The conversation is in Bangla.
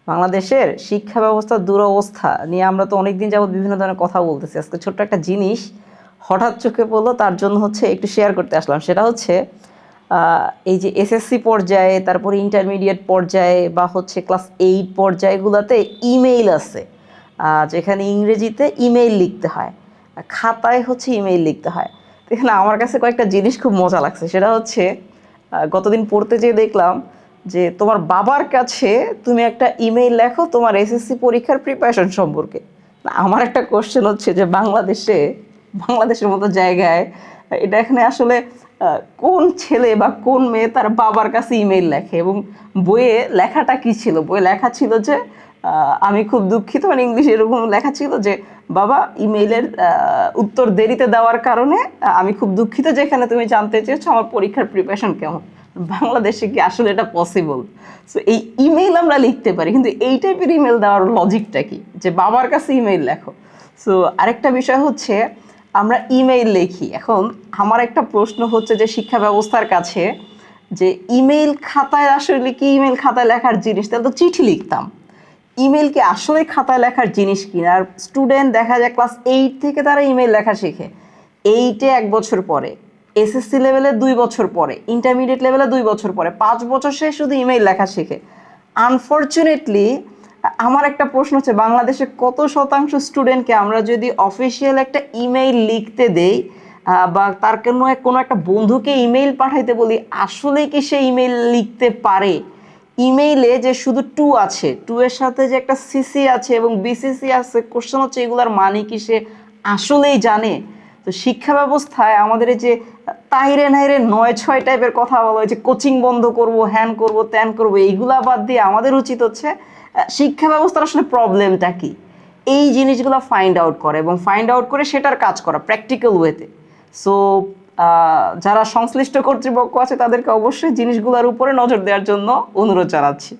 বাংলাদেশের শিক্ষা ব্যবস্থার দুরবস্থা নিয়ে আমরা তো অনেকদিন যাবত বিভিন্ন ধরনের কথা বলতেছি। আজকে ছোট্ট একটা জিনিস হঠাৎ চোখে পড়লো, তার জন্য একটু শেয়ার করতে আসলাম। সেটা এই যে এসএসসি পর্যায়ে, তারপরে ইন্টারমিডিয়েট পর্যায়ে বা ক্লাস 8 পর্যায়গুলোতে ইমেইল আছে, যেখানে ইংরেজিতে ইমেইল লিখতে হয়, খাতায় ইমেইল লিখতে হয়। তো এখানে আমার কাছে কয়েকটা জিনিস খুব মজা লাগছে। সেটা গতদিন পড়তে যেয়ে দেখলাম যে তোমার বাবার কাছে তুমি একটা ইমেইল লেখো তোমার এসএসসি পরীক্ষার প্রিপারেশন সম্পর্কে। আমার একটা কোশ্চেন যে বাংলাদেশের মতো জায়গায় এটা এখানে আসলে কোন ছেলে বা কোন মেয়ে তার বাবার কাছে ইমেইল লেখে? এবং বইয়ে লেখাটা কি ছিল? বইয়ে লেখা ছিল যে আমি খুব দুঃখিত, মানে ইংলিশে এরকম লেখা ছিল যে বাবা, ইমেইলের উত্তর দেরিতে দেওয়ার কারণে আমি খুব দুঃখিত, যেখানে তুমি জানতে চেয়েছো আমার পরীক্ষার প্রিপারেশন কেমন। বাংলাদেশে কি আসলে এটা পসিবল? সো এই ইমেইল আমরা লিখতে পারি, কিন্তু এই টাইপের ইমেইল দেওয়ার লজিকটা কি, যে বাবার কাছে ইমেইল লেখো? সো আরেকটা বিষয় আমরা ইমেইল লিখি। এখন আমার একটা প্রশ্ন যে শিক্ষা ব্যবস্থার কাছে, যে ইমেইল খাতায় আসলে কি ইমেইল খাতায় লেখার জিনিস? তাহলে তো চিঠি লিখতাম। ইমেইল কি আসলে খাতায় লেখার জিনিস কিনা? আর স্টুডেন্ট দেখা যায় ক্লাস 8 থেকে তারা ইমেইল লেখা শেখে। 8-এ 1 বছর পরে, এসএসসি লেভেলে 2 বছর পরে, ইন্টারমিডিয়েট লেভেলে 2 বছর পরে, 5 বছর সে শুধু ইমেইল লেখা শেখে। আনফর্চুনেটলি আমার একটা প্রশ্ন বাংলাদেশে কত শতাংশ স্টুডেন্টকে আমরা যদি অফিসিয়াল একটা ইমেইল লিখতে দেই বা তার কোনো একটা বন্ধুকে ইমেইল পাঠাইতে বলি, আসলে কি সে ইমেইল লিখতে পারে? ইমেইলে যে শুধু টু আছে, টু এর সাথে যে একটা সিসি আছে এবং বিসিসি আছে, কোশ্চেন এগুলার মানে কি সে আসলেই জানে? তো শিক্ষা ব্যবস্থায় আমাদের এই যে তাইরে নাইরে 9-6 টাইপের কথা বলা হয়েছে, কোচিং বন্ধ করব, হ্যান করব, ত্যান করব, এইগুলা বাদ দিয়ে আমাদের উচিত শিক্ষা ব্যবস্থার আসলে প্রবলেমটা কি, এই জিনিসগুলো ফাইন্ড আউট করে এবং ফাইন্ড আউট করে সেটার কাজ করা প্র্যাকটিক্যাল ওয়েতে। সো যারা সংশ্লিষ্ট কর্তৃপক্ষ আছে তাদেরকে অবশ্যই জিনিসগুলোর উপরে নজর দেওয়ার জন্য অনুরোধ জানাচ্ছি।